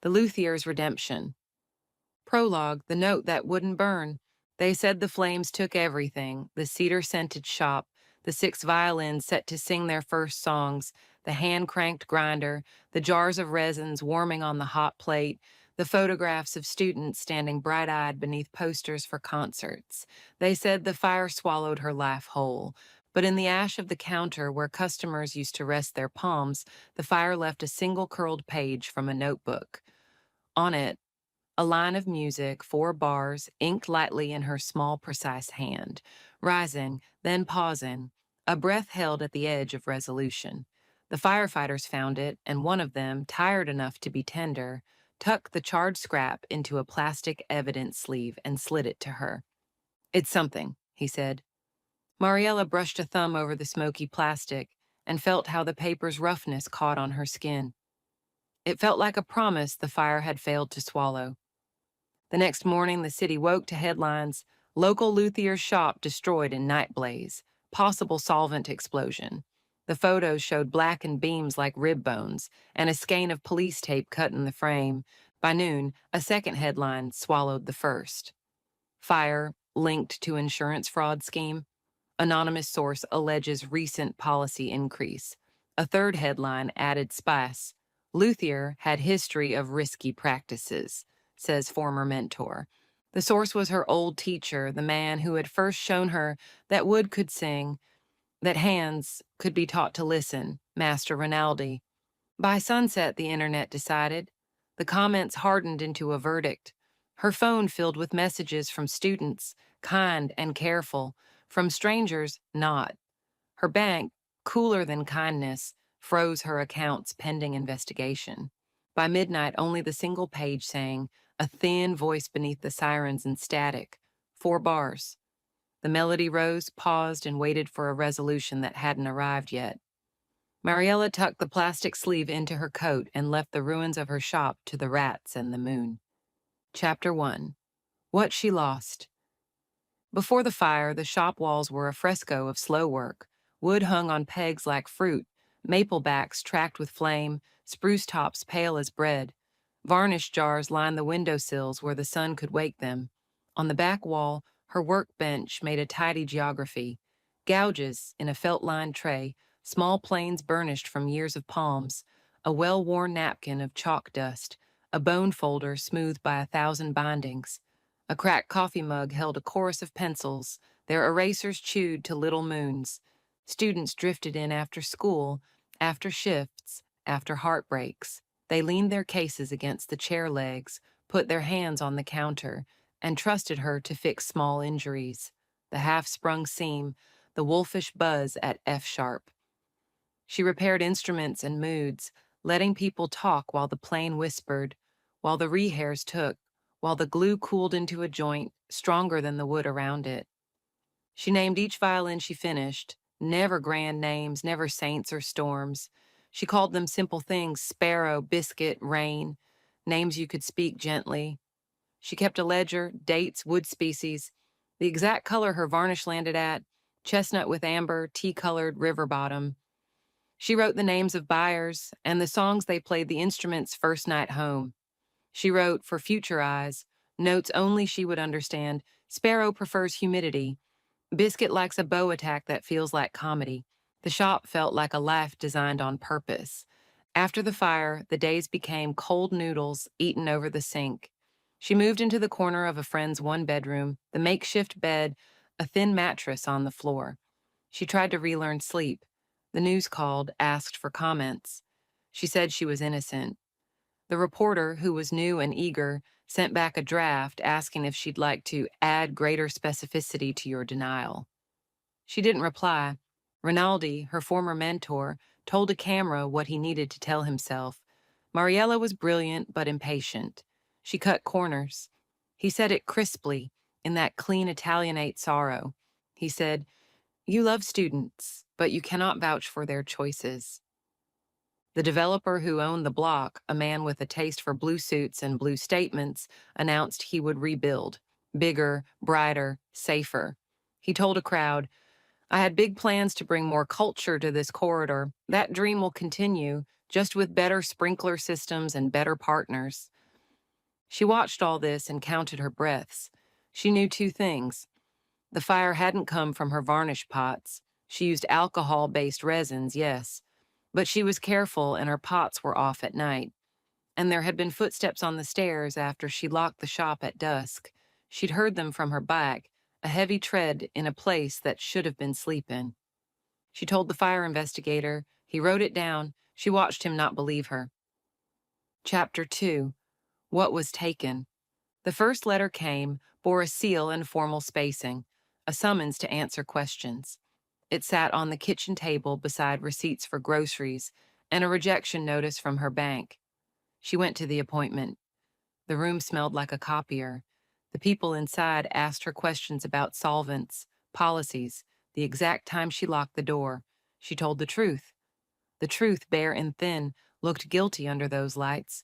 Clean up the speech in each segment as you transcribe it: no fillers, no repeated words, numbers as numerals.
The Luthier's Redemption. Prologue, the note that wouldn't burn. They said the flames took everything, the cedar-scented shop, the 6 violins set to sing their first songs, the hand-cranked grinder, the jars of resins warming on the hot plate, the photographs of students standing bright-eyed beneath posters for concerts. They said the fire swallowed her life whole. But in the ash of the counter where customers used to rest their palms, the fire left a single curled page from a notebook. On it, a line of music, 4 bars, inked lightly in her small, precise hand, rising, then pausing, a breath held at the edge of resolution. The firefighters found it, and one of them, tired enough to be tender, tucked the charred scrap into a plastic evidence sleeve and slid it to her. "It's something," he said. Mariela brushed a thumb over the smoky plastic and felt how the paper's roughness caught on her skin. It felt like a promise the fire had failed to swallow. The next morning, the city woke to headlines: local Luthier shop destroyed in night blaze, possible solvent explosion. The photos showed blackened beams like rib bones, and a skein of police tape cut in the frame. By noon, a second headline swallowed the first. Fire linked to insurance fraud scheme. Anonymous source alleges recent policy increase. A third headline added spice. Luthier had history of risky practices, says former mentor. The source was her old teacher, the man who had first shown her that wood could sing, that hands could be taught to listen, Master Rinaldi. By sunset, the internet decided. The comments hardened into a verdict. Her phone filled with messages from students, kind and careful, from strangers, not. Her bank, cooler than kindness, froze her accounts pending investigation. By midnight, only the single page saying, a thin voice beneath the sirens and static, 4 bars. The melody rose, paused, and waited for a resolution that hadn't arrived yet. Mariela tucked the plastic sleeve into her coat and left the ruins of her shop to the rats and the moon. Chapter 1. What She Lost. Before the fire, the shop walls were a fresco of slow work, wood hung on pegs like fruit, maple backs tracked with flame, spruce tops pale as bread. Varnish jars lined the windowsills where the sun could wake them. On the back wall, her workbench made a tidy geography. Gouges in a felt-lined tray, small planes burnished from years of palms, a well-worn napkin of chalk dust, a bone folder smoothed by 1,000 bindings. A cracked coffee mug held a chorus of pencils, their erasers chewed to little moons. Students drifted in after school, after shifts, after heartbreaks. They leaned their cases against the chair legs, put their hands on the counter, and trusted her to fix small injuries. The half-sprung seam, the wolfish buzz at F-sharp. She repaired instruments and moods, letting people talk while the plane whispered, while the rehairs took, while the glue cooled into a joint stronger than the wood around it. She named each violin she finished, never grand names, never saints or storms. She called them simple things: sparrow, biscuit, rain, names you could speak gently. She kept a ledger, dates, wood species, the exact color her varnish landed at, chestnut with amber, tea-colored river bottom. She wrote the names of buyers and the songs they played the instruments' first night home. She wrote, for future eyes, notes only she would understand: Sparrow prefers humidity. Biscuit likes a bow attack that feels like comedy. The shop felt like a life designed on purpose. After the fire, the days became cold noodles eaten over the sink. She moved into the corner of a friend's one-bedroom, the makeshift bed, a thin mattress on the floor. She tried to relearn sleep. The news called, asked for comments. She said she was innocent. The reporter, who was new and eager, sent back a draft asking if she'd like to add greater specificity to your denial. She didn't reply. Rinaldi, her former mentor, told a camera what he needed to tell himself. Mariela was brilliant but impatient. She cut corners. He said it crisply, in that clean Italianate sorrow. He said, "You love students, but you cannot vouch for their choices." The developer who owned the block, a man with a taste for blue suits and blue statements, announced he would rebuild. Bigger, brighter, safer. He told a crowd, "I had big plans to bring more culture to this corridor. That dream will continue, just with better sprinkler systems and better partners. She watched all this and counted her breaths. She knew two things. The fire hadn't come from her varnish pots. She used alcohol-based resins, yes, but she was careful and her pots were off at night. And there had been footsteps on the stairs after she locked the shop at dusk. She'd heard them from her back, a heavy tread in a place that should have been sleep-in. She told the fire investigator. He wrote it down. She watched him not believe her. Chapter 2. What was taken? The first letter came, bore a seal and formal spacing, a summons to answer questions. It sat on the kitchen table beside receipts for groceries and a rejection notice from her bank. She went to the appointment. The room smelled like a copier. The people inside asked her questions about solvents, policies, the exact time she locked the door. She told the truth. The truth, bare and thin, looked guilty under those lights.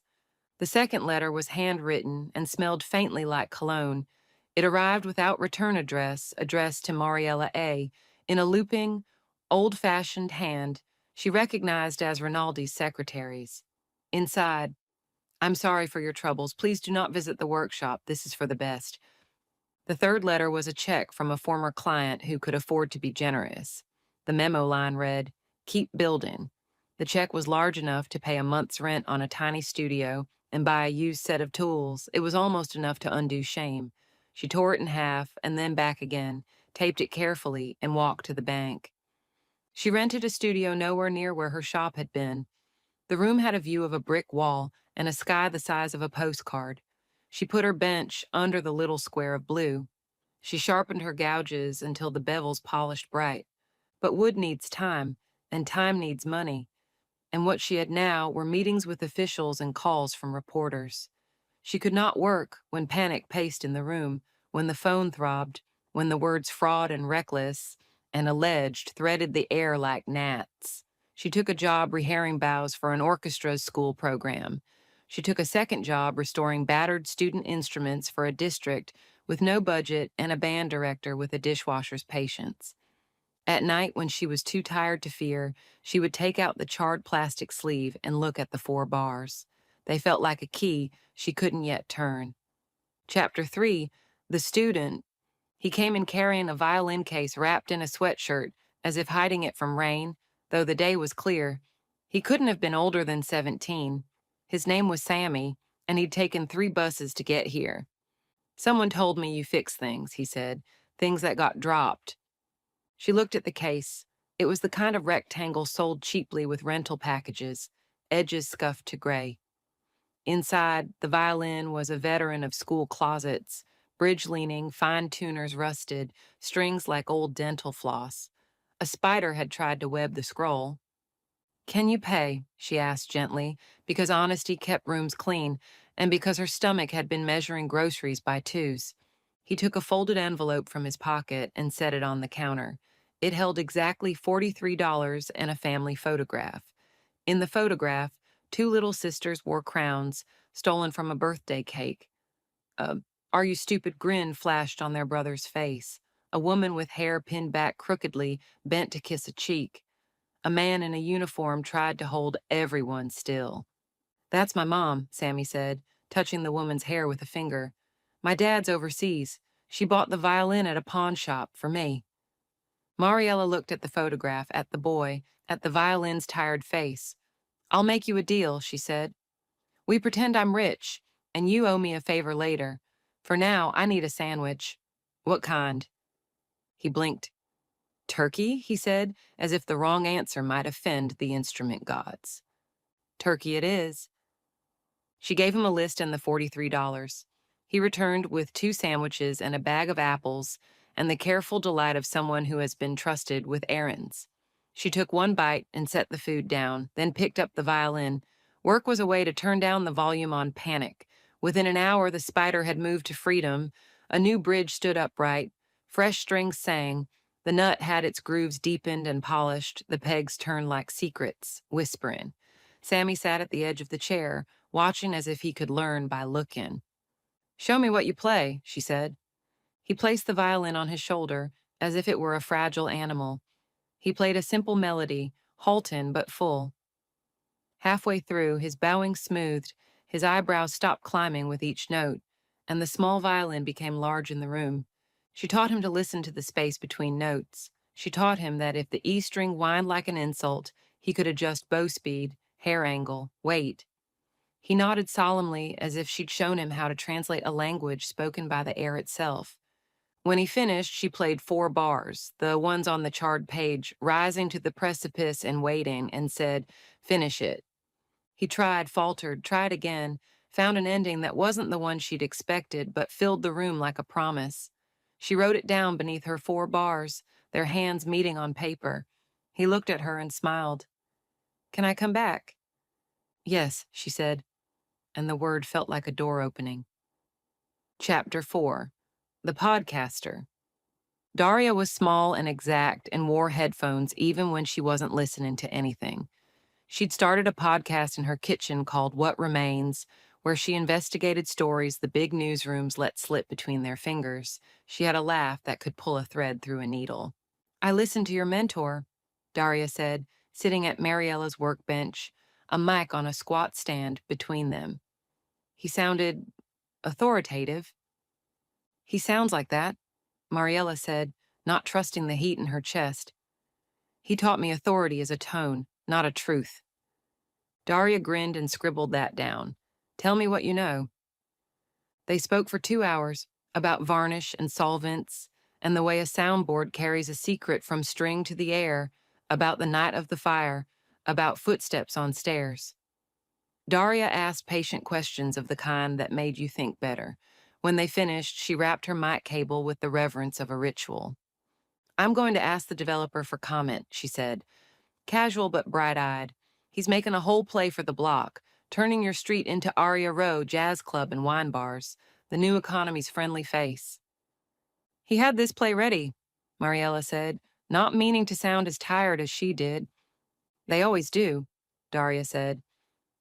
The second letter was handwritten and smelled faintly like cologne. It arrived without return address, addressed to Mariela A., in a looping, old-fashioned hand she recognized as Rinaldi's secretary's. Inside, I'm sorry for your troubles. Please do not visit the workshop. This is for the best. The third letter was a check from a former client who could afford to be generous. The memo line read, "Keep building." The check was large enough to pay a month's rent on a tiny studio and buy a used set of tools. It was almost enough to undo shame. She tore it in half and then back again, taped it carefully, and walked to the bank. She rented a studio nowhere near where her shop had been. The room had a view of a brick wall and a sky the size of a postcard. She put her bench under the little square of blue. She sharpened her gouges until the bevels polished bright. But wood needs time, and time needs money. And what she had now were meetings with officials and calls from reporters. She could not work when panic paced in the room, when the phone throbbed, when the words fraud and reckless and alleged threaded the air like gnats. She took a job reherring bows for an orchestra's school program. She took a second job restoring battered student instruments for a district with no budget and a band director with a dishwasher's patience. At night, when she was too tired to fear, she would take out the charred plastic sleeve and look at the 4 bars. They felt like a key she couldn't yet turn. Chapter 3, The Student. He came in carrying a violin case wrapped in a sweatshirt, as if hiding it from rain, though the day was clear. He couldn't have been older than 17. His name was Sammy, and he'd taken 3 buses to get here. "Someone told me you fix things," he said, "things that got dropped." She looked at the case. It was the kind of rectangle sold cheaply with rental packages, edges scuffed to gray. Inside, the violin was a veteran of school closets, bridge-leaning, fine tuners rusted, strings like old dental floss. A spider had tried to web the scroll. "Can you pay?" she asked gently, because honesty kept rooms clean, and because her stomach had been measuring groceries by twos. He took a folded envelope from his pocket and set it on the counter. It held exactly $43 and a family photograph. In the photograph, 2 little sisters wore crowns, stolen from a birthday cake. A "Are you stupid" grin flashed on their brother's face. A woman with hair pinned back crookedly bent to kiss a cheek. A man in a uniform tried to hold everyone still. "That's my mom," Sammy said, touching the woman's hair with a finger. "My dad's overseas. She bought the violin at a pawn shop for me." Mariela looked at the photograph, at the boy, at the violin's tired face. "I'll make you a deal," she said. "We pretend I'm rich, and you owe me a favor later. For now, I need a sandwich." "What kind?" He blinked. "Turkey," he said, as if the wrong answer might offend the instrument gods. "Turkey it is." She gave him a list and the $43. He returned with 2 sandwiches and a bag of apples and the careful delight of someone who has been trusted with errands. She took 1 bite and set the food down, then picked up the violin. Work was a way to turn down the volume on panic. Within an hour, the spider had moved to freedom. A new bridge stood upright. Fresh strings sang. The nut had its grooves deepened and polished, the pegs turned like secrets, whispering. Sammy sat at the edge of the chair, watching as if he could learn by looking. "Show me what you play," she said. He placed the violin on his shoulder, as if it were a fragile animal. He played a simple melody, halting but full. Halfway through, his bowing smoothed, his eyebrows stopped climbing with each note, and the small violin became large in the room. She taught him to listen to the space between notes. She taught him that if the E string whined like an insult, he could adjust bow speed, hair angle, weight. He nodded solemnly as if she'd shown him how to translate a language spoken by the air itself. When he finished, she played 4 bars, the ones on the charred page, rising to the precipice and waiting, and said, "Finish it." He tried, faltered, tried again, found an ending that wasn't the one she'd expected, but filled the room like a promise. She wrote it down beneath her 4 bars, their hands meeting on paper. He looked at her and smiled. "Can I come back?" "Yes," she said, and the word felt like a door opening. Chapter 4. The Podcaster. Daria was small and exact and wore headphones even when she wasn't listening to anything. She'd started a podcast in her kitchen called What Remains, where she investigated stories the big newsrooms let slip between their fingers. She had a laugh that could pull a thread through a needle. "I listened to your mentor," Daria said, sitting at Mariela's workbench, a mic on a squat stand between them. He sounded authoritative. "He sounds like that," Mariela said, not trusting the heat in her chest. "He taught me authority is a tone, not a truth." Daria grinned and scribbled that down. "Tell me what you know." They spoke for 2 hours about varnish and solvents and the way a soundboard carries a secret from string to the air, about the night of the fire, about footsteps on stairs. Daria asked patient questions of the kind that made you think better. When they finished, she wrapped her mic cable with the reverence of a ritual. "I'm going to ask the developer for comment," she said, casual but bright-eyed. "He's making a whole play for the block, turning your street into Aria Row jazz club and wine bars, the new economy's friendly face." "He had this play ready," Mariela said, not meaning to sound as tired as she did. "They always do," Daria said,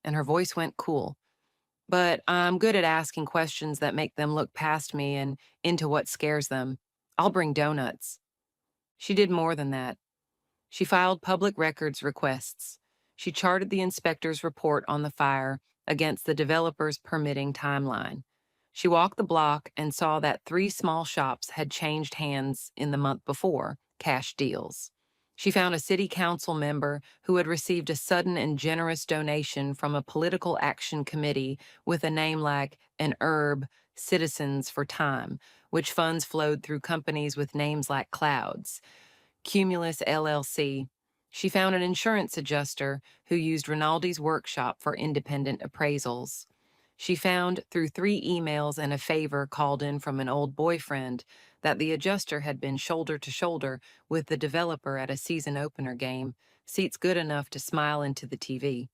and her voice went cool. "But I'm good at asking questions that make them look past me and into what scares them. I'll bring donuts." She did more than that. She filed public records requests. She charted the inspector's report on the fire against the developer's permitting timeline. She walked the block and saw that 3 small shops had changed hands in the month before, cash deals. She found a city council member who had received a sudden and generous donation from a political action committee with a name like an herb, Citizens for Time, which funds flowed through companies with names like clouds. Cumulus LLC. She found an insurance adjuster who used Rinaldi's workshop for independent appraisals. She found, through 3 emails and a favor called in from an old boyfriend, that the adjuster had been shoulder to shoulder with the developer at a season opener game, seats good enough to smile into the TV.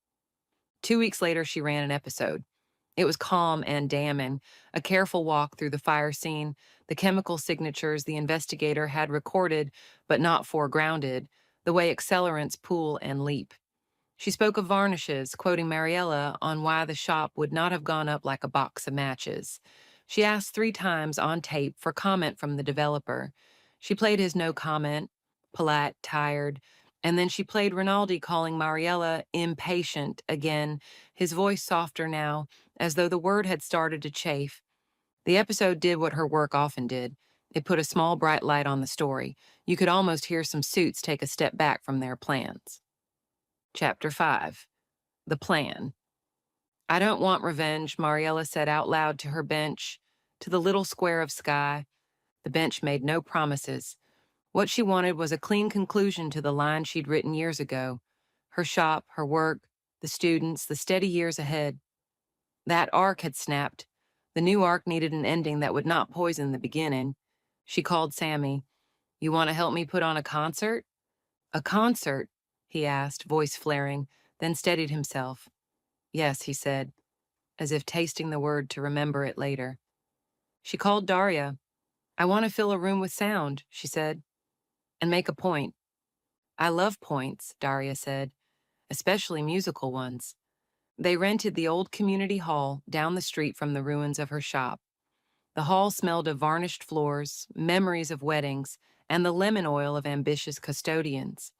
2 weeks later, she ran an episode. It was calm and damning, a careful walk through the fire scene, the chemical signatures the investigator had recorded but not foregrounded, the way accelerants pool and leap. She spoke of varnishes, quoting Mariela on why the shop would not have gone up like a box of matches. She asked 3 times on tape for comment from the developer. She played his no comment, polite, tired, and then she played Rinaldi calling Mariela impatient again, his voice softer now, as though the word had started to chafe. The episode did what her work often did. It put a small bright light on the story. You could almost hear some suits take a step back from their plans. Chapter 5. The Plan. "I don't want revenge," Mariela said out loud to her bench, to the little square of sky. The bench made no promises. What she wanted was a clean conclusion to the line she'd written years ago. Her shop, her work, the students, the steady years ahead. That arc had snapped. The new arc needed an ending that would not poison the beginning. She called Sammy. "You want to help me put on a concert?" "A concert?" he asked, voice flaring, then steadied himself. "Yes," he said, as if tasting the word to remember it later. She called Daria. "I want to fill a room with sound," she said, "and make a point." "I love points," Daria said, "especially musical ones." They rented the old community hall down the street from the ruins of her shop. The hall smelled of varnished floors, memories of weddings, and the lemon oil of ambitious custodians.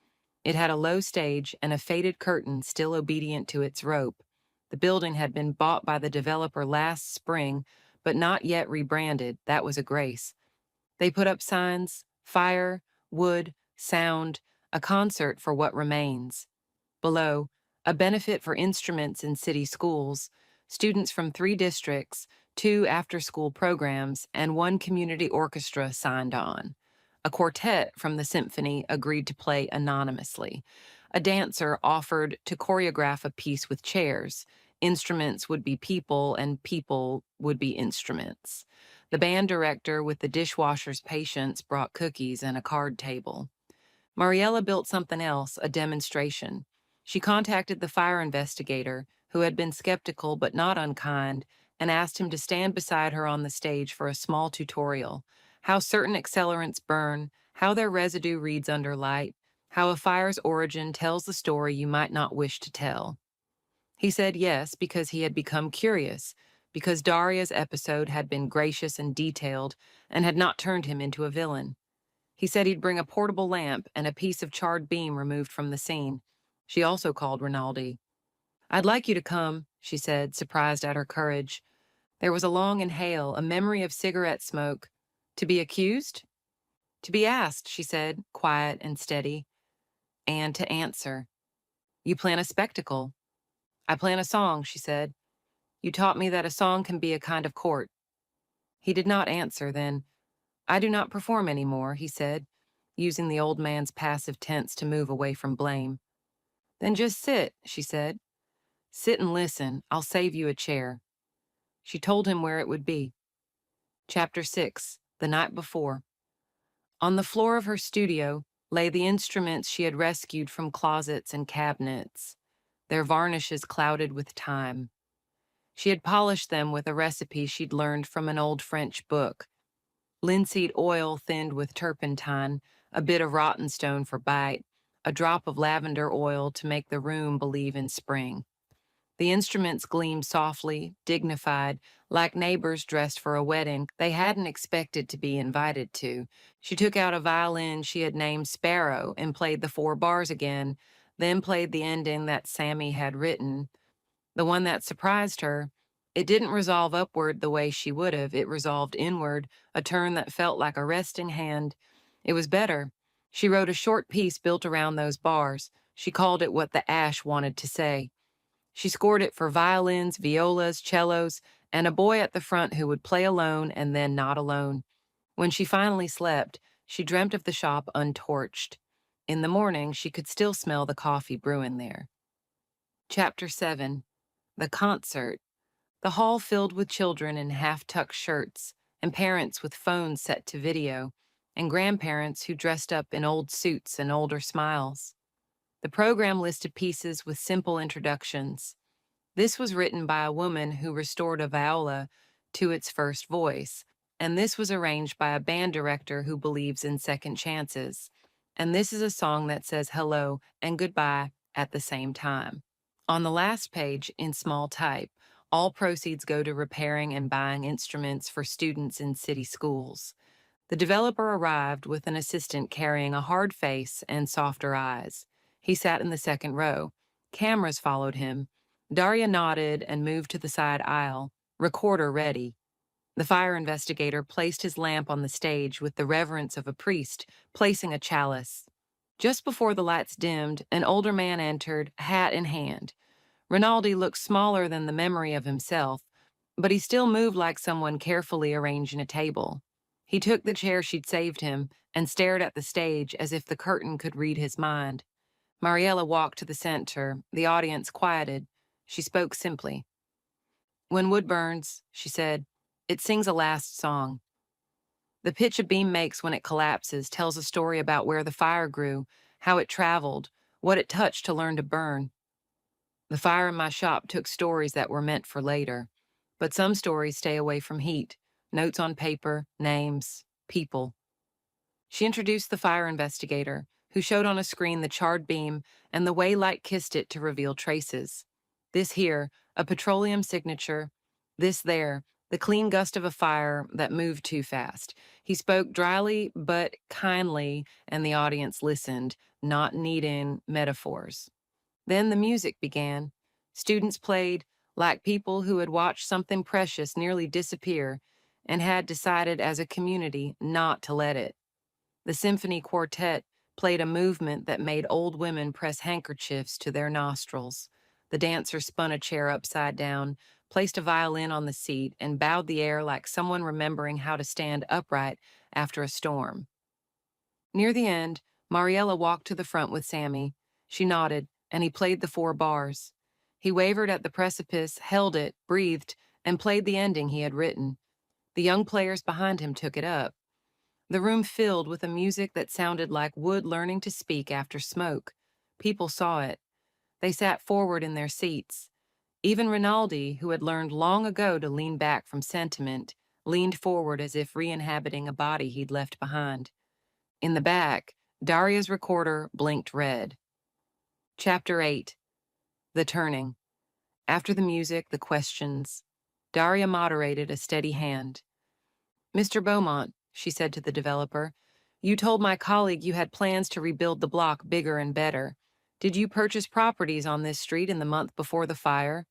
It had a low stage and a faded curtain still obedient to its rope. The building had been bought by the developer last spring, but not yet rebranded. That was a grace. They put up signs: fire, wood, sound, a concert for what remains. Below, a benefit for instruments in city schools, students from 3 districts, 2 after-school programs, and 1 community orchestra signed on. A quartet from the symphony agreed to play anonymously. A dancer offered to choreograph a piece with chairs. Instruments would be people, and people would be instruments. The band director with the dishwasher's patience brought cookies and a card table. Mariela built something else, a demonstration. She contacted the fire investigator, who had been skeptical but not unkind, and asked him to stand beside her on the stage for a small tutorial: how certain accelerants burn, how their residue reads under light, how a fire's origin tells the story you might not wish to tell. He said yes because he had become curious, because Daria's episode had been gracious and detailed and had not turned him into a villain. He said he'd bring a portable lamp and a piece of charred beam removed from the scene. She also called Rinaldi. "I'd like you to come," she said, surprised at her courage. There was a long inhale, a memory of cigarette smoke. "To be accused?" "To be asked," she said, quiet and steady. "And to answer." "You plan a spectacle." "I plan a song," she said. "You taught me that a song can be a kind of court." He did not answer then. "I do not perform any more," he said, using the old man's passive tense to move away from blame. "Then just sit," she said. "Sit and listen. I'll save you a chair." She told him where it would be. Chapter 6, the night before. On the floor of her studio lay the instruments she had rescued from closets and cabinets, their varnishes clouded with time. She had polished them with a recipe she'd learned from an old French book: linseed oil thinned with turpentine, a bit of rotten stone for bite, a drop of lavender oil to make the room believe in spring. The instruments gleamed softly, dignified, like neighbors dressed for a wedding they hadn't expected to be invited to. She took out a violin she had named Sparrow and played the 4 bars again, then played the ending that Sammy had written, the one that surprised her. It didn't resolve upward the way she would have. It resolved inward, a turn that felt like a resting hand. It was better. She wrote a short piece built around those bars. She called it what the ash wanted to say. She scored it for violins, violas, cellos, and a boy at the front who would play alone and then not alone. When she finally slept, she dreamt of the shop untorched. In the morning, she could still smell the coffee brewing there. Chapter 7, the concert. The hall filled with children in half-tucked shirts, and parents with phones set to video, and grandparents who dressed up in old suits and older smiles. The program listed pieces with simple introductions. This was written by a woman who restored a viola to its first voice, and this was arranged by a band director who believes in second chances. And this is a song that says hello and goodbye at the same time. On the last page, in small type, all proceeds go to repairing and buying instruments for students in city schools. The developer arrived with an assistant carrying a hard face and softer eyes. He sat in the second row. Cameras followed him. Daria nodded and moved to the side aisle, recorder ready. The fire investigator placed his lamp on the stage with the reverence of a priest placing a chalice. Just before the lights dimmed, an older man entered, hat in hand. Rinaldi looked smaller than the memory of himself, but he still moved like someone carefully arranging a table. He took the chair she'd saved him and stared at the stage as if the curtain could read his mind. Mariela walked to the center. The audience quieted. She spoke simply. "When wood burns," she said, "it sings a last song. The pitch a beam makes when it collapses tells a story about where the fire grew, how it traveled, what it touched to learn to burn. The fire in my shop took stories that were meant for later, but some stories stay away from heat, notes on paper, names, people." She introduced the fire investigator, who showed on a screen the charred beam and the way light kissed it to reveal traces. This here, a petroleum signature. This there, the clean gust of a fire that moved too fast. He spoke dryly but kindly, and the audience listened, not needing metaphors. Then the music began. Students played like people who had watched something precious nearly disappear and had decided as a community not to let it. The symphony quartet played a movement that made old women press handkerchiefs to their nostrils. The dancer spun a chair upside down, placed a violin on the seat, and bowed the air like someone remembering how to stand upright after a storm. Near the end, Mariela walked to the front with Sammy. She nodded, and he played the 4 bars. He wavered at the precipice, held it, breathed, and played the ending he had written. The young players behind him took it up. The room filled with a music that sounded like wood learning to speak after smoke. People saw it. They sat forward in their seats. Even Rinaldi, who had learned long ago to lean back from sentiment, leaned forward as if re-inhabiting a body he'd left behind. In the back, Daria's recorder blinked red. Chapter 8. The Turning. After the music, the questions. Daria moderated a steady hand. "Mr. Beaumont," she said to the developer, "you told my colleague you had plans to rebuild the block bigger and better. Did you purchase properties on this street in the month before the fire?"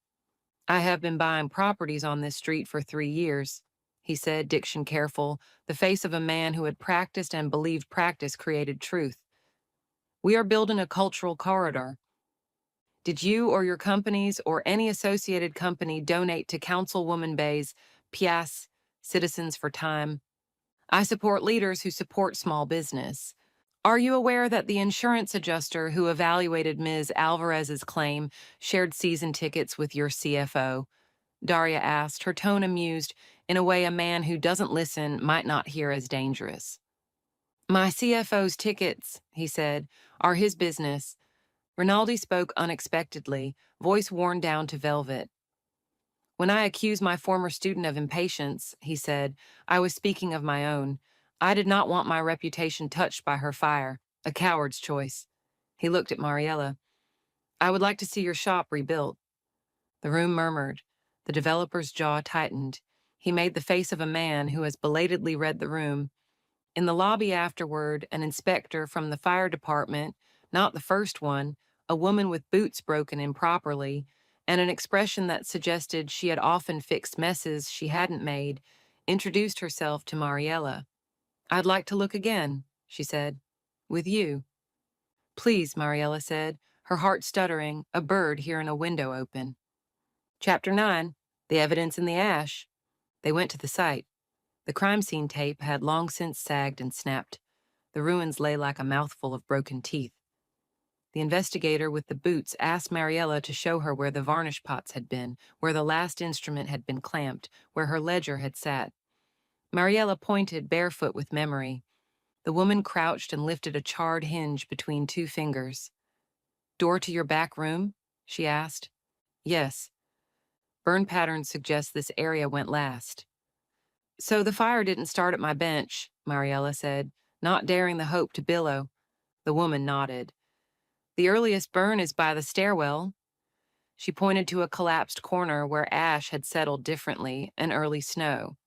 "I have been buying properties on this street for 3 years," he said, diction careful, the face of a man who had practiced and believed practice created truth. "We are building a cultural corridor. Did you or your companies or any associated company donate to Councilwoman Bay's PIAS, Citizens for Time? I support leaders who support small business. Are you aware that the insurance adjuster who evaluated Ms. Alvarez's claim shared season tickets with your CFO?" Daria asked, her tone amused in a way a man who doesn't listen might not hear as dangerous. "My CFO's tickets," he said, "are his business." Rinaldi spoke unexpectedly, voice worn down to velvet. "When I accused my former student of impatience," he said, "I was speaking of my own. I did not want my reputation touched by her fire. A coward's choice." He looked at Mariela. "I would like to see your shop rebuilt." The room murmured. The developer's jaw tightened. He made the face of a man who has belatedly read the room. In the lobby afterward, an inspector from the fire department, not the first one, a woman with boots broken improperly, and an expression that suggested she had often fixed messes she hadn't made, introduced herself to Mariela. "I'd like to look again," she said. "With you." "Please," Mariela said, her heart stuttering, a bird hearing a window open. Chapter 9. The Evidence in the Ash. They went to the site. The crime scene tape had long since sagged and snapped. The ruins lay like a mouthful of broken teeth. The investigator with the boots asked Mariela to show her where the varnish pots had been, where the last instrument had been clamped, where her ledger had sat. Mariela pointed, barefoot with memory. The woman crouched and lifted a charred hinge between 2 fingers. "Door to your back room?" she asked. "Yes. Burn patterns suggest this area went last." "So the fire didn't start at my bench," Mariela said, not daring the hope to billow. The woman nodded. "The earliest burn is by the stairwell." She pointed to a collapsed corner where ash had settled differently, and early snow.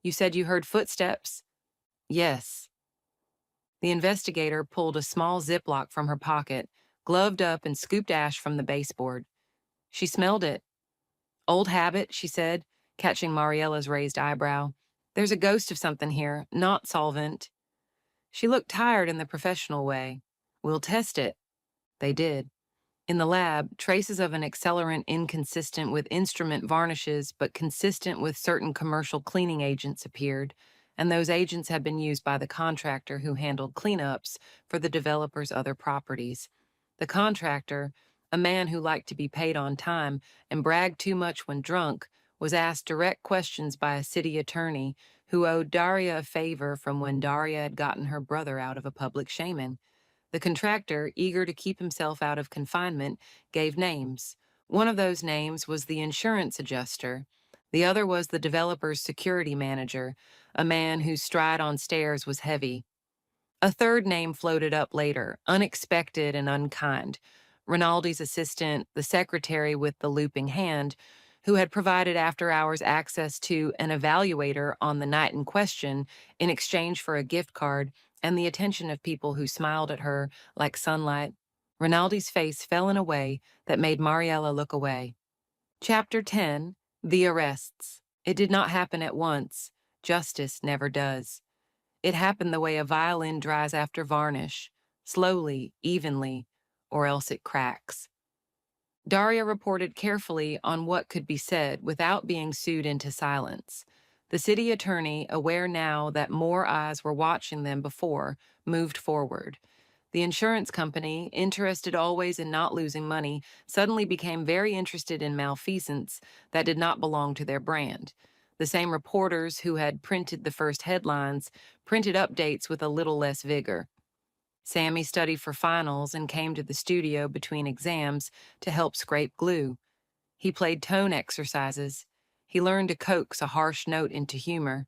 "You said you heard footsteps?" "Yes." The investigator pulled a small Ziploc from her pocket, gloved up and scooped ash from the baseboard. She smelled it. "Old habit," she said, catching Mariela's raised eyebrow. "There's a ghost of something here, not solvent." She looked tired in the professional way. "We'll test it." They did. In the lab, traces of an accelerant inconsistent with instrument varnishes but consistent with certain commercial cleaning agents appeared, and those agents had been used by the contractor who handled cleanups for the developer's other properties. The contractor, a man who liked to be paid on time and bragged too much when drunk, was asked direct questions by a city attorney who owed Daria a favor from when Daria had gotten her brother out of a public shaming. The contractor, eager to keep himself out of confinement, gave names. One of those names was the insurance adjuster. The other was the developer's security manager, a man whose stride on stairs was heavy. A third name floated up later, unexpected and unkind. Rinaldi's assistant, the secretary with the looping hand, who had provided after-hours access to an evaluator on the night in question in exchange for a gift card and the attention of people who smiled at her like sunlight. Rinaldi's face fell in a way that made Mariela look away. Chapter 10, The Arrests. It did not happen at once. Justice never does. It happened the way a violin dries after varnish, slowly, evenly, or else it cracks. Daria reported carefully on what could be said without being sued into silence. The city attorney, aware now that more eyes were watching than before, moved forward. The insurance company, interested always in not losing money, suddenly became very interested in malfeasance that did not belong to their brand. The same reporters who had printed the first headlines printed updates with a little less vigor. Sammy studied for finals and came to the studio between exams to help scrape glue. He played tone exercises. He learned to coax a harsh note into humor.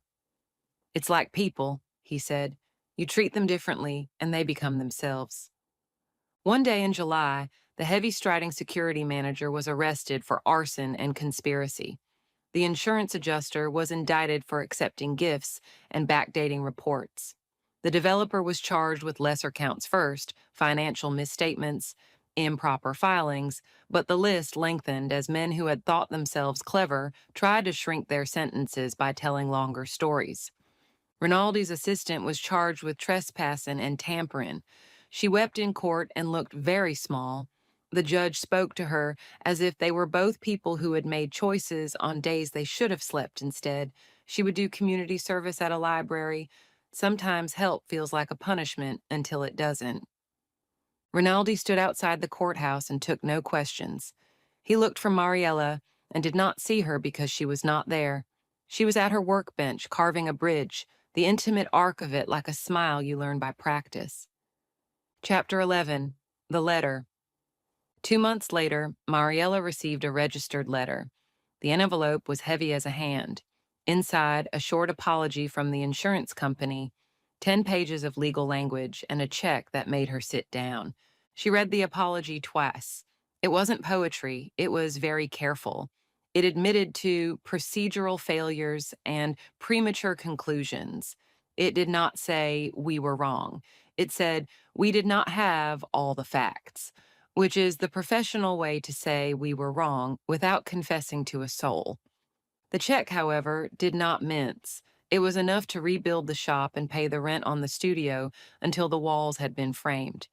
"It's like people," he said. "You treat them differently, and they become themselves." One day in July, the heavy-striding security manager was arrested for arson and conspiracy. The insurance adjuster was indicted for accepting gifts and backdating reports. The developer was charged with lesser counts first, financial misstatements, improper filings, but the list lengthened as men who had thought themselves clever tried to shrink their sentences by telling longer stories. Rinaldi's assistant was charged with trespassing and tampering. She wept in court and looked very small. The judge spoke to her as if they were both people who had made choices on days they should have slept instead. She would do community service at a library. Sometimes help feels like a punishment until it doesn't. Rinaldi stood outside the courthouse and took no questions. He looked for Mariela and did not see her because she was not there. She was at her workbench carving a bridge, the intimate arc of it like a smile you learn by practice. Chapter 11, The Letter. 2 months later, Mariela received a registered letter. The envelope was heavy as a hand. Inside, a short apology from the insurance company, 10 pages of legal language, and a check that made her sit down. She read the apology twice. It wasn't poetry, it was very careful. It admitted to procedural failures and premature conclusions. It did not say, "We were wrong." It said, "We did not have all the facts," which is the professional way to say we were wrong without confessing to a soul. The check, however, did not mince. It was enough to rebuild the shop and pay the rent on the studio until the walls had been framed.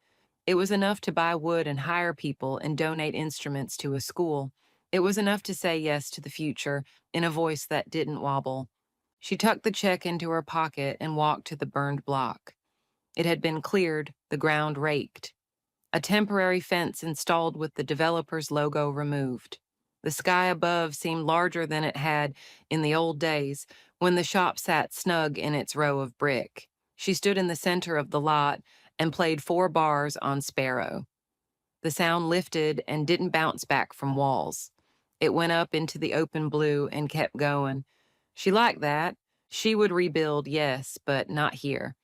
It was enough to buy wood and hire people and donate instruments to a school. It was enough to say yes to the future in a voice that didn't wobble. She tucked the check into her pocket and walked to the burned block. It had been cleared, the ground raked. A temporary fence installed with the developer's logo removed. The sky above seemed larger than it had in the old days when the shop sat snug in its row of brick. She stood in the center of the lot and played 4 bars on Sparrow. The sound lifted and didn't bounce back from walls. It went up into the open blue and kept going. She liked that. She would rebuild, yes, but not here.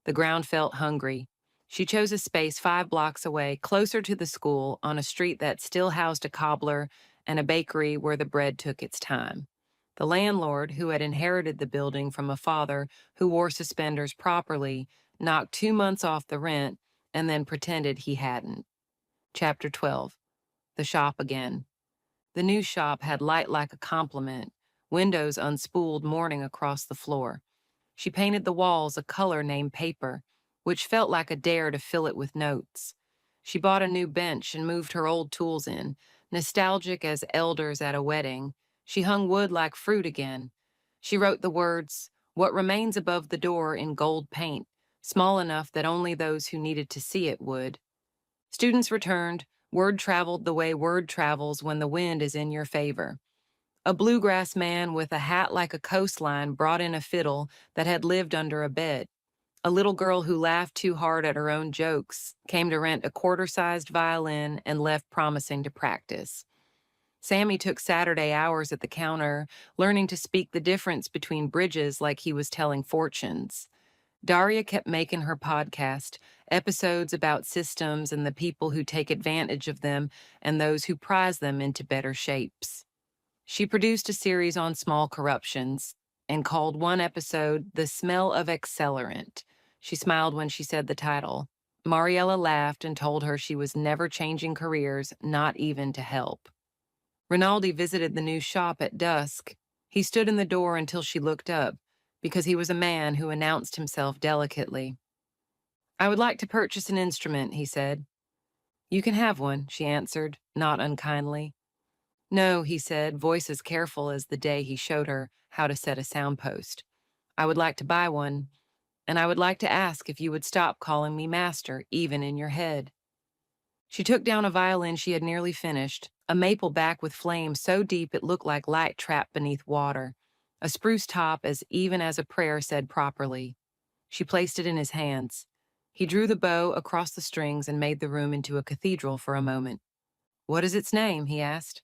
The ground felt hungry. She chose a space 5 blocks away, closer to the school, on a street that still housed a cobbler and a bakery where the bread took its time. The landlord, who had inherited the building from a father who wore suspenders properly, knocked 2 months off the rent and then pretended he hadn't. Chapter 12, The Shop Again. The new shop had light like a compliment, windows unspooled morning across the floor. She painted the walls a color named paper, which felt like a dare to fill it with notes. She bought a new bench and moved her old tools in, nostalgic as elders at a wedding. She hung wood like fruit again. She wrote the words, "What remains above the door," in gold paint, small enough that only those who needed to see it would. Students returned. Word traveled the way word travels when the wind is in your favor. A bluegrass man with a hat like a coastline brought in a fiddle that had lived under a bed. A little girl who laughed too hard at her own jokes came to rent a quarter-sized violin and left promising to practice. Sammy took Saturday hours at the counter, learning to speak the difference between bridges like he was telling fortunes. Daria kept making her podcast, episodes about systems and the people who take advantage of them and those who prize them into better shapes. She produced a series on small corruptions and called one episode The Smell of Accelerant. She smiled when she said the title. Mariela laughed and told her she was never changing careers, not even to help. Rinaldi visited the new shop at dusk. He stood in the door until she looked up, because he was a man who announced himself delicately. "I would like to purchase an instrument," he said. "You can have one," she answered, not unkindly. "No," he said, voice as careful as the day he showed her how to set a soundpost. "I would like to buy one, and I would like to ask if you would stop calling me master, even in your head." She took down a violin she had nearly finished, a maple back with flame so deep it looked like light trapped beneath water, a spruce top as even as a prayer said properly. She placed it in his hands. He drew the bow across the strings and made the room into a cathedral for a moment. "What is its name?" he asked.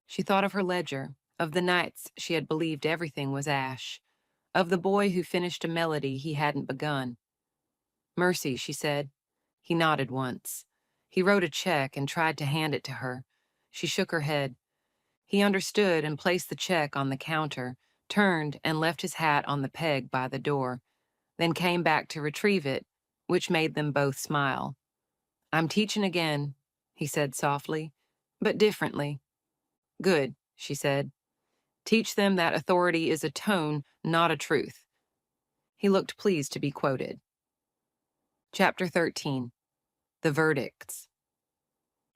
She thought of her ledger, of the nights she had believed everything was ash, of the boy who finished a melody he hadn't begun. "Mercy," she said. He nodded once. He wrote a check and tried to hand it to her. She shook her head. He understood and placed the check on the counter, turned and left his hat on the peg by the door, then came back to retrieve it, which made them both smile. "I'm teaching again," he said softly, "but differently." "Good," she said. "Teach them that authority is a tone, not a truth." He looked pleased to be quoted. Chapter 13. The Verdicts.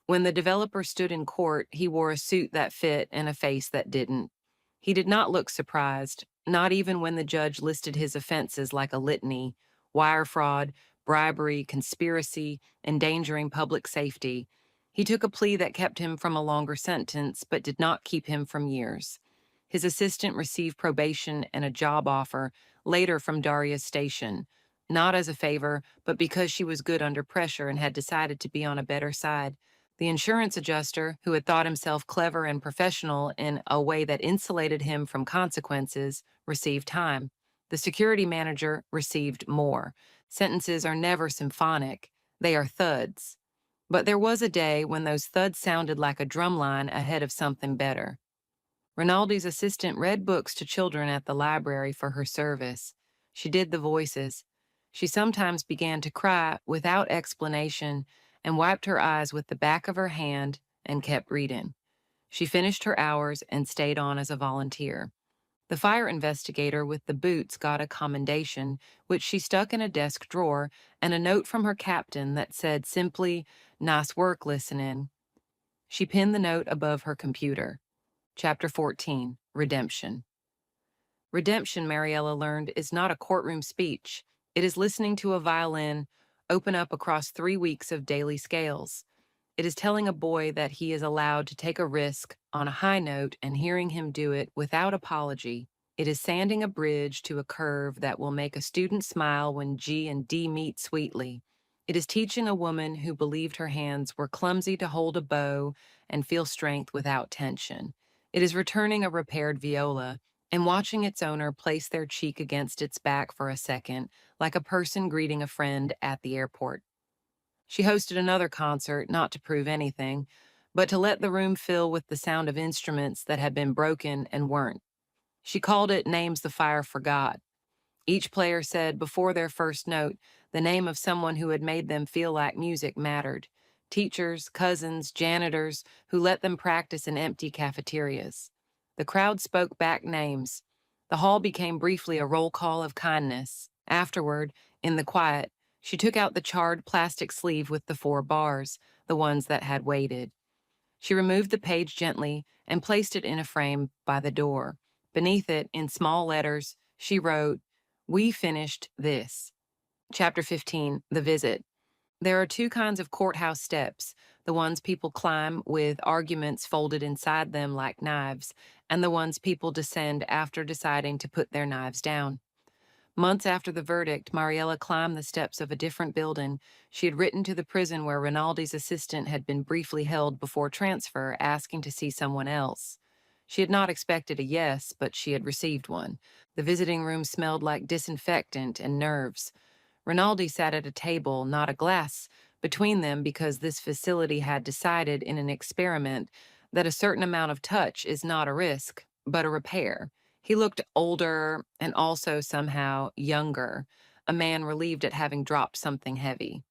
When the developer stood in court, he wore a suit that fit and a face that didn't. He did not look surprised, not even when the judge listed his offenses like a litany: wire fraud, bribery, conspiracy, endangering public safety. He took a plea that kept him from a longer sentence, but did not keep him from years. His assistant received probation and a job offer later from Daria's station, not as a favor, but because she was good under pressure and had decided to be on a better side. The insurance adjuster, who had thought himself clever and professional in a way that insulated him from consequences, received time. The security manager received more. Sentences are never symphonic, they are thuds. But there was a day when those thuds sounded like a drumline ahead of something better. Rinaldi's assistant read books to children at the library for her service. She did the voices. She sometimes began to cry without explanation and wiped her eyes with the back of her hand and kept reading. She finished her hours and stayed on as a volunteer. The fire investigator with the boots got a commendation, which she stuck in a desk drawer, and a note from her captain that said simply, "Nice work listening." She pinned the note above her computer. Chapter 14. Redemption. Redemption, Mariela learned, is not a courtroom speech. It is listening to a violin open up across 3 weeks of daily scales. It is telling a boy that he is allowed to take a risk on a high note and hearing him do it without apology. It is sanding a bridge to a curve that will make a student smile when G and D meet sweetly. It is teaching a woman who believed her hands were clumsy to hold a bow and feel strength without tension. It is returning a repaired viola and watching its owner place their cheek against its back for a second, like a person greeting a friend at the airport. She hosted another concert, not to prove anything, but to let the room fill with the sound of instruments that had been broken and weren't. She called it Names the Fire Forgot. Each player said before their first note the name of someone who had made them feel like music mattered: teachers, cousins, janitors who let them practice in empty cafeterias. The crowd spoke back names. The hall became briefly a roll call of kindness. Afterward, in the quiet, she took out the charred plastic sleeve with the 4 bars, the ones that had waited. She removed the page gently and placed it in a frame by the door. Beneath it, in small letters, she wrote, "We finished this." Chapter 15. The Visit. There are 2 kinds of courthouse steps: the ones people climb with arguments folded inside them like knives, and the ones people descend after deciding to put their knives down. Months after the verdict, Mariela climbed the steps of a different building. She had written to the prison where Rinaldi's assistant had been briefly held before transfer, asking to see someone else. She had not expected a yes, but she had received one. The visiting room smelled like disinfectant and nerves. Rinaldi sat at a table, not a glass, between them because this facility had decided in an experiment that a certain amount of touch is not a risk, but a repair. He looked older and also somehow younger, a man relieved at having dropped something heavy.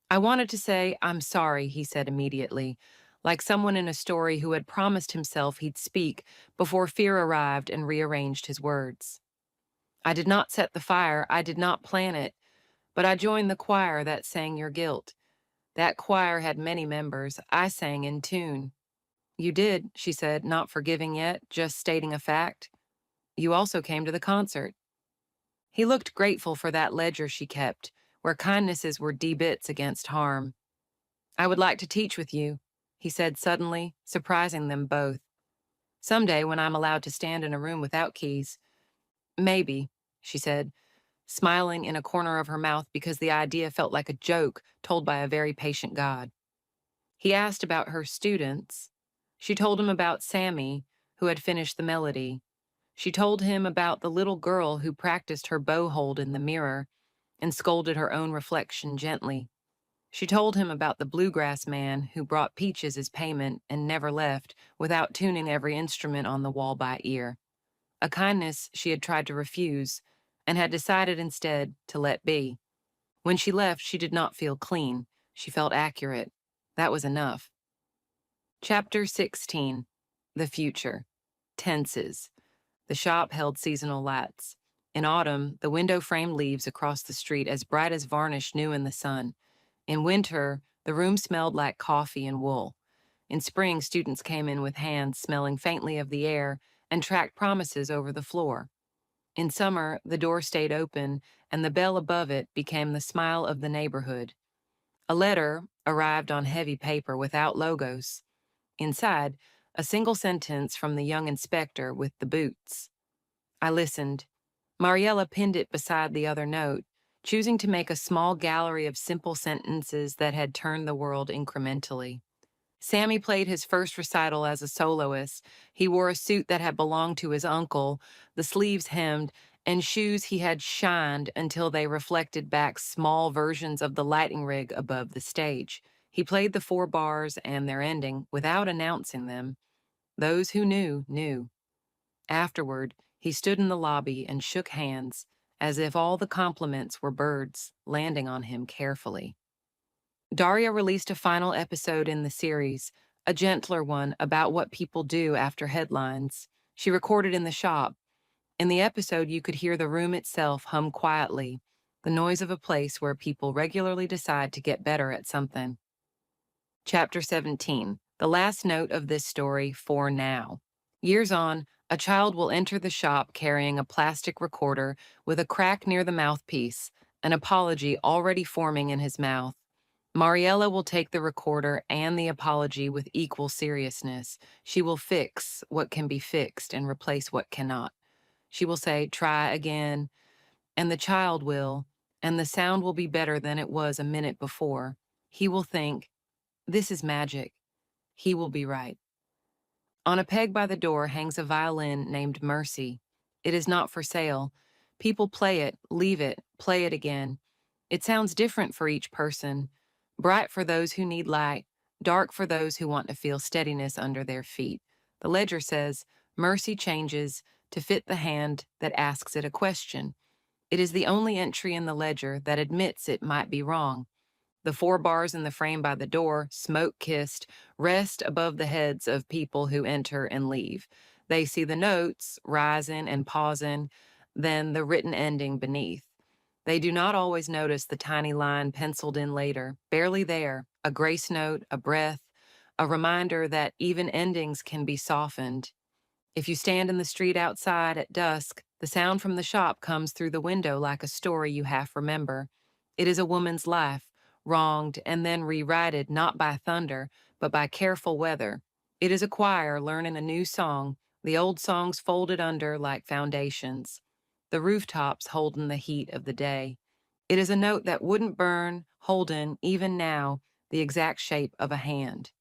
I wanted to say, "I'm sorry," he said immediately, like someone in a story who had promised himself he'd speak before fear arrived and rearranged his words. "I did not set the fire, I did not plan it, but I joined the choir that sang your guilt. That choir had many members. I sang in tune." "You did," she said, not forgiving yet, just stating a fact. "You also came to the concert." He looked grateful for that ledger she kept, where kindnesses were debits against harm. "I would like to teach with you," he said suddenly, surprising them both. "Someday when I'm allowed to stand in a room without keys." "Maybe," she said, smiling in a corner of her mouth because the idea felt like a joke told by a very patient God. He asked about her students. She told him about Sammy, who had finished the melody. She told him about the little girl who practiced her bow hold in the mirror and scolded her own reflection gently. She told him about the bluegrass man who brought peaches as payment and never left without tuning every instrument on the wall by ear, a kindness she had tried to refuse and had decided instead to let be. When she left, she did not feel clean. She felt accurate. That was enough. Chapter 16. The Future. Tenses. The shop held seasonal lights. In autumn, the window-framed leaves across the street as bright as varnish new in the sun. In winter, the room smelled like coffee and wool. In spring, students came in with hands smelling faintly of the air and tracked promises over the floor. In summer, the door stayed open, and the bell above it became the smile of the neighborhood. A letter arrived on heavy paper without logos. Inside, a single sentence from the young inspector with the boots. I listened. Mariela pinned it beside the other note, choosing to make a small gallery of simple sentences that had turned the world incrementally. Sammy played his first recital as a soloist. He wore a suit that had belonged to his uncle, the sleeves hemmed, and shoes he had shined until they reflected back small versions of the lighting rig above the stage. He played the 4 bars and their ending without announcing them. Those who knew, knew. Afterward, he stood in the lobby and shook hands, as if all the compliments were birds landing on him carefully. Daria released a final episode in the series, a gentler one about what people do after headlines. She recorded in the shop. In the episode, you could hear the room itself hum quietly, the noise of a place where people regularly decide to get better at something. Chapter 17. The last note of this story for now. Years on, a child will enter the shop carrying a plastic recorder with a crack near the mouthpiece, an apology already forming in his mouth. Mariela will take the recorder and the apology with equal seriousness. She will fix what can be fixed and replace what cannot. She will say, "Try again," and the child will, and the sound will be better than it was a minute before. He will think, "This is magic." He will be right. On a peg by the door hangs a violin named Mercy. It is not for sale. People play it, leave it, play it again. It sounds different for each person. Bright for those who need light, dark for those who want to feel steadiness under their feet. The ledger says, "Mercy changes to fit the hand that asks it a question." It is the only entry in the ledger that admits it might be wrong. The 4 bars in the frame by the door, smoke-kissed, rest above the heads of people who enter and leave. They see the notes, rising and pausing, then the written ending beneath. They do not always notice the tiny line penciled in later, barely there, a grace note, a breath, a reminder that even endings can be softened. If you stand in the street outside at dusk, the sound from the shop comes through the window like a story you half remember. It is a woman's life, wronged and then rewrited not by thunder, but by careful weather. It is a choir learning a new song, the old songs folded under like foundations, the rooftops holding the heat of the day. It is a note that wouldn't burn, holding, even now, the exact shape of a hand.